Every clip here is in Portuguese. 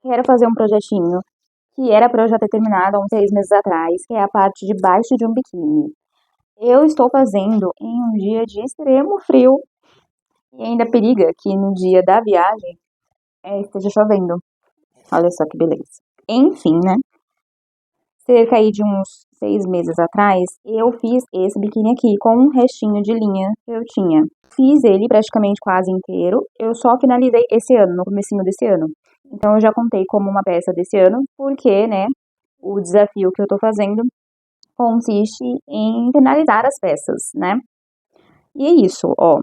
quero fazer um projetinho que era para eu já ter terminado há uns 6 meses atrás, que é a parte de baixo de um biquíni. Eu estou fazendo em um dia de extremo frio e ainda periga que no dia da viagem esteja chovendo. Olha só que beleza. Enfim, né? Cerca aí de uns 6 meses atrás, eu fiz esse biquíni aqui com um restinho de linha que eu tinha. Fiz ele praticamente quase inteiro. Eu só finalizei esse ano, no comecinho desse ano. Então eu já contei como uma peça desse ano, porque, né, o desafio que eu tô fazendo consiste em finalizar as peças, né? E é isso, ó.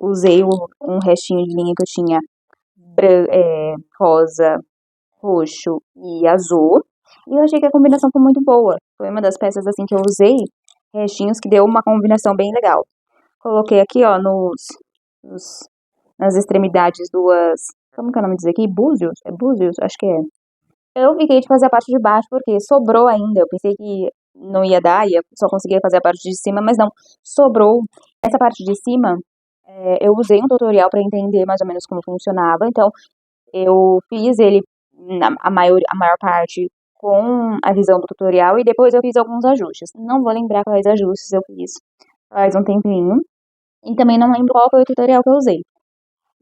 Usei um restinho de linha que eu tinha rosa, roxo e azul. E eu achei que a combinação foi muito boa. Foi uma das peças assim que eu usei, restinhos, que deu uma combinação bem legal. Coloquei aqui, ó, nos- nas extremidades duas. Como que é o nome disso aqui? Búzios? É búzios? Acho que é. Eu fiquei de fazer a parte de baixo porque sobrou ainda. Eu pensei que não ia dar, só conseguia fazer a parte de cima, mas não. Sobrou. Essa parte de cima, eu usei um tutorial para entender mais ou menos como funcionava. Então, eu fiz ele a maior parte com a visão do tutorial e depois eu fiz alguns ajustes. Não vou lembrar quais ajustes eu fiz faz um tempinho. E também não lembro qual foi o tutorial que eu usei.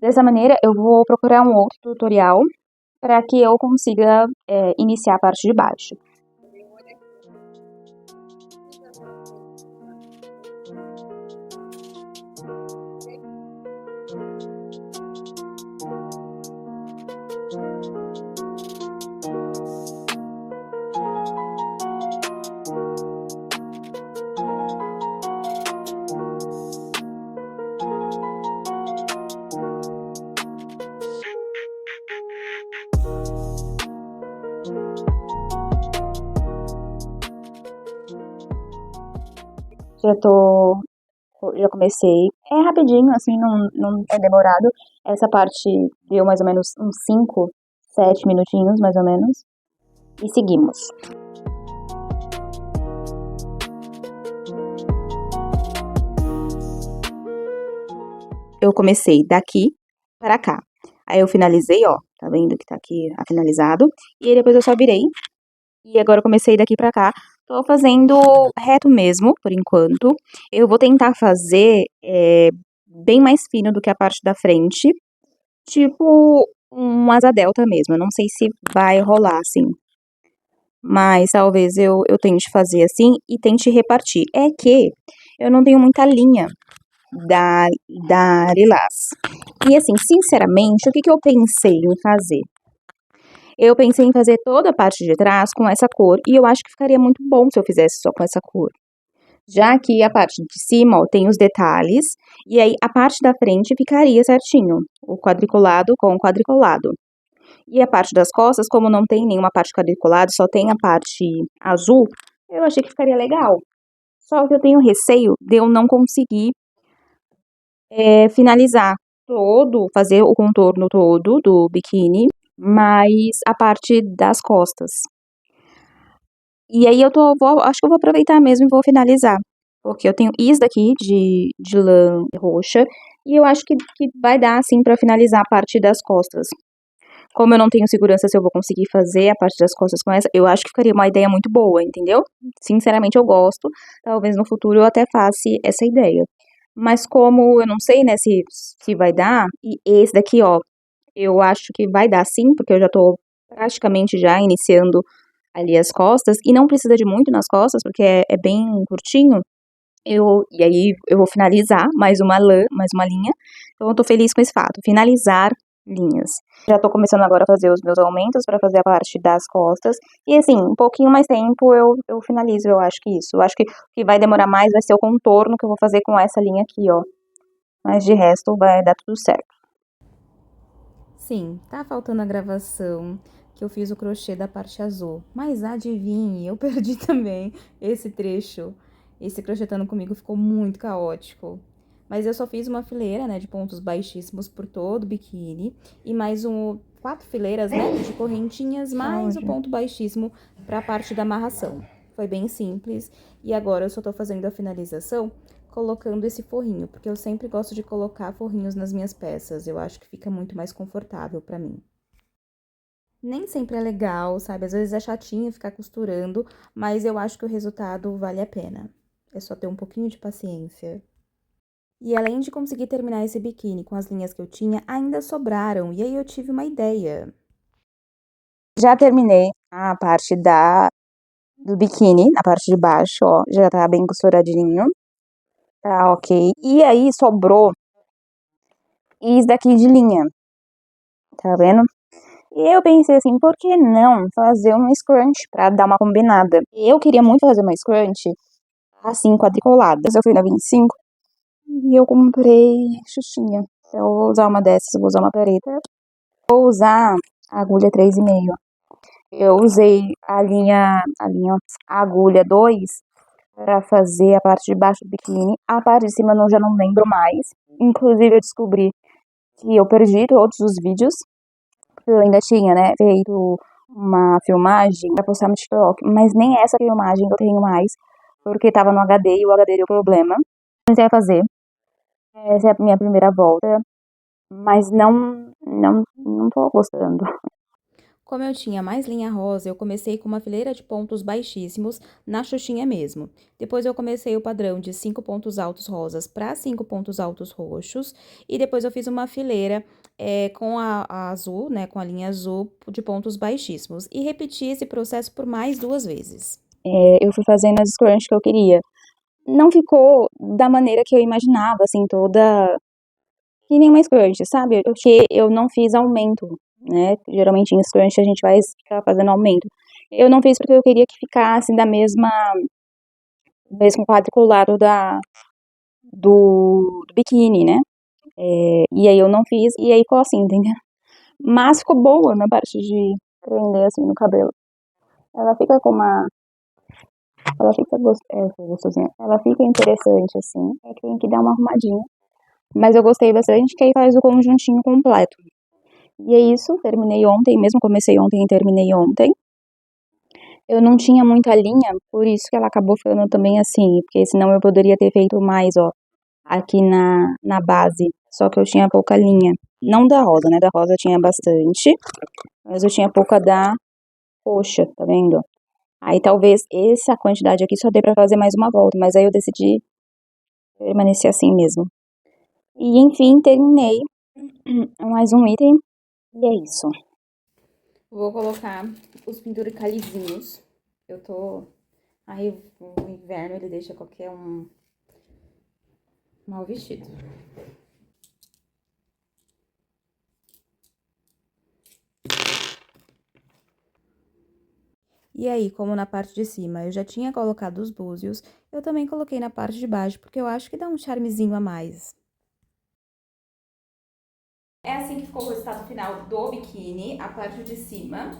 Dessa maneira, eu vou procurar um outro tutorial para que eu consiga iniciar a parte de baixo. Já tô, já comecei. É rapidinho, assim, não é demorado. Essa parte deu mais ou menos uns 5, 7 minutinhos, mais ou menos. E seguimos. Eu comecei daqui para cá. Aí eu finalizei, ó, tá vendo que tá aqui finalizado. E aí depois eu só virei. E agora eu comecei daqui pra cá. Tô fazendo reto mesmo, por enquanto. Eu vou tentar fazer bem mais fino do que a parte da frente. Tipo um asa delta mesmo. Eu não sei se vai rolar assim. Mas talvez eu tente fazer assim e tente repartir. É que eu não tenho muita linha da, da Lilás. E assim, sinceramente, o que eu pensei em fazer? Eu pensei em fazer toda a parte de trás com essa cor e eu acho que ficaria muito bom se eu fizesse só com essa cor. Já que a parte de cima, ó, tem os detalhes e aí a parte da frente ficaria certinho, o quadriculado com o quadriculado. E a parte das costas, como não tem nenhuma parte quadriculada, só tem a parte azul, eu achei que ficaria legal. Só que eu tenho receio de eu não conseguir finalizar todo, fazer o contorno todo do biquíni, mas a parte das costas. E aí acho que eu vou aproveitar mesmo e vou finalizar. Porque eu tenho isso daqui de lã roxa. E eu acho que vai dar, assim, pra finalizar a parte das costas. Como eu não tenho segurança se eu vou conseguir fazer a parte das costas com essa, eu acho que ficaria uma ideia muito boa, entendeu? Sinceramente, eu gosto. Talvez no futuro eu até faça essa ideia. Mas como eu não sei, né, se vai dar, e esse daqui, ó, eu acho que vai dar sim, porque eu já tô praticamente já iniciando ali as costas, e não precisa de muito nas costas, porque é bem curtinho. E aí eu vou finalizar mais uma lã, mais uma linha. Então eu tô feliz com esse fato, finalizar linhas. Já tô começando agora a fazer os meus aumentos para fazer a parte das costas. E assim, um pouquinho mais tempo eu finalizo, eu acho que isso. Eu acho que o que vai demorar mais vai ser o contorno que eu vou fazer com essa linha aqui, ó. Mas de resto vai dar tudo certo. Sim, tá faltando a gravação que eu fiz o crochê da parte azul. Mas adivinhe, eu perdi também esse trecho. Esse crochetando comigo ficou muito caótico. Mas eu só fiz uma fileira, né, de pontos baixíssimos por todo o biquíni. E mais 4 fileiras, né, de correntinhas, mais o ponto baixíssimo pra parte da amarração. Foi bem simples. E agora eu só tô fazendo a finalização colocando esse forrinho, porque eu sempre gosto de colocar forrinhos nas minhas peças. Eu acho que fica muito mais confortável pra mim. Nem sempre é legal, sabe? Às vezes é chatinho ficar costurando, mas eu acho que o resultado vale a pena. É só ter um pouquinho de paciência. E além de conseguir terminar esse biquíni com as linhas que eu tinha, ainda sobraram. E aí eu tive uma ideia. Já terminei a parte do biquíni, a parte de baixo, ó, já tá bem costuradinho, tá ok. E aí sobrou isso daqui de linha, tá vendo? E eu pensei assim, por que não fazer uma scrunch pra dar uma combinada? Eu queria muito fazer uma scrunch assim, quadriculada. Eu fui na 25 e eu comprei xuxinha. Eu vou usar uma dessas, vou usar uma preta. Vou usar a agulha 3,5. Eu usei a agulha 2 para fazer a parte de baixo do biquíni. A parte de cima eu já não lembro mais. Inclusive eu descobri que eu perdi todos os vídeos. Eu ainda tinha, né, feito uma filmagem pra postar no TikTok, mas nem essa filmagem eu tenho mais, porque tava no HD e o HD deu problema. Comecei a fazer, essa é a minha primeira volta, mas não tô gostando. Como eu tinha mais linha rosa, eu comecei com uma fileira de pontos baixíssimos na xuxinha mesmo. Depois eu comecei o padrão de 5 pontos altos rosas para 5 pontos altos roxos. E depois eu fiz uma fileira com a azul, né, com a linha azul de pontos baixíssimos. E repeti esse processo por mais 2 vezes. Eu fui fazendo as scrunch que eu queria. Não ficou da maneira que eu imaginava, assim, toda que nem uma scrunch, sabe? Porque eu não fiz aumento, né? Geralmente em scrunch a gente vai ficar fazendo aumento. Eu não fiz porque eu queria que ficasse da mesmo quadriculado do biquíni, né? E aí eu não fiz, e aí ficou assim, entendeu? Mas ficou boa na parte de prender assim no cabelo. Ela fica com uma. Ela fica gostosinha. Ela fica interessante, assim. É que tem que dar uma arrumadinha. Mas eu gostei bastante, que aí faz o conjuntinho completo. E é isso, terminei ontem, mesmo comecei ontem e terminei ontem. Eu não tinha muita linha, por isso que ela acabou ficando também assim, porque senão eu poderia ter feito mais, ó, aqui na base. Só que eu tinha pouca linha. Não da rosa, né? Da rosa eu tinha bastante, mas eu tinha pouca da roxa, tá vendo? Aí talvez essa quantidade aqui só dê pra fazer mais uma volta, mas aí eu decidi permanecer assim mesmo. E enfim, terminei mais um item, e é isso. Vou colocar os penduricalhezinhos. Eu tô... Aí o inverno ele deixa qualquer um mal vestido. E aí, como na parte de cima eu já tinha colocado os búzios, eu também coloquei na parte de baixo, porque eu acho que dá um charmezinho a mais. É assim que ficou o resultado final do biquíni, a parte de cima.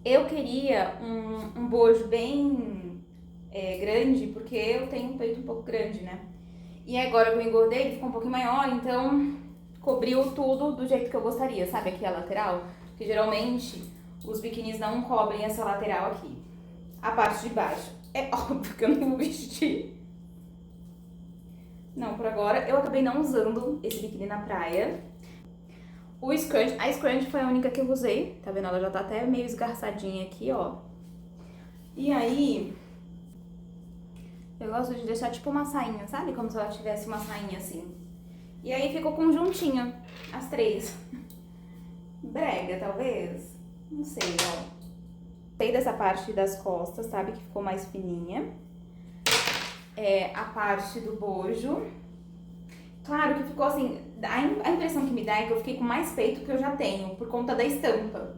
Eu queria um bojo bem grande, porque eu tenho um peito um pouco grande, né? E agora que eu engordei, ele ficou um pouquinho maior, então cobriu tudo do jeito que eu gostaria, sabe? Aqui a lateral, que geralmente os biquínis não cobrem essa lateral aqui. A parte de baixo. É óbvio que eu não vou vestir. Não, por agora. Eu acabei não usando esse biquíni na praia. A scrunch foi a única que eu usei. Tá vendo? Ela já tá até meio esgarçadinha aqui, ó. E aí, eu gosto de deixar tipo uma sainha, sabe? Como se ela tivesse uma sainha assim. E aí ficou conjuntinho, as três. Brega, talvez? Não sei, ó. Gostei dessa parte das costas, sabe? Que ficou mais fininha. A parte do bojo. Claro que ficou assim, a impressão que me dá é que eu fiquei com mais peito que eu já tenho, por conta da estampa.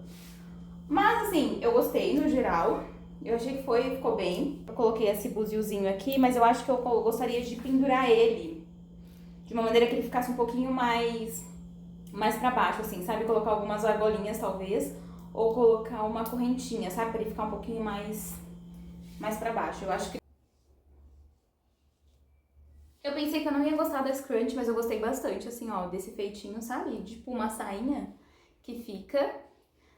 Mas assim, eu gostei no geral, eu achei que ficou bem. Eu coloquei esse buziozinho aqui, mas eu acho que eu gostaria de pendurar ele de uma maneira que ele ficasse um pouquinho mais pra baixo, assim, sabe? Colocar algumas argolinhas talvez, ou colocar uma correntinha, sabe? Pra ele ficar um pouquinho mais pra baixo. Eu acho que eu pensei que eu não ia gostar da scrunch, mas eu gostei bastante, assim, ó, desse feitinho, sabe? Tipo uma sainha que fica.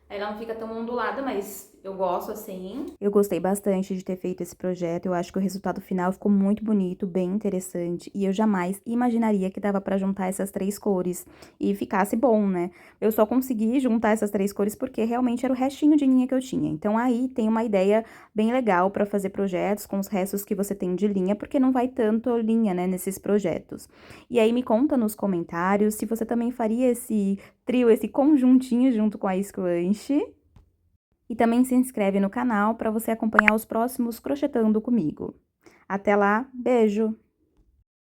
Aí ela não fica tão ondulada, mas Eu gosto assim. Eu gostei bastante de ter feito esse projeto. Eu acho que o resultado final ficou muito bonito, bem interessante. E eu jamais imaginaria que dava pra juntar essas três cores e ficasse bom, né? Eu só consegui juntar essas três cores porque realmente era o restinho de linha que eu tinha. Então aí tem uma ideia bem legal pra fazer projetos com os restos que você tem de linha, porque não vai tanto linha, né, nesses projetos. E aí me conta nos comentários se você também faria esse trio, esse conjuntinho junto com a Squanch. E também se inscreve no canal para você acompanhar os próximos Crochetando comigo. Até lá, beijo!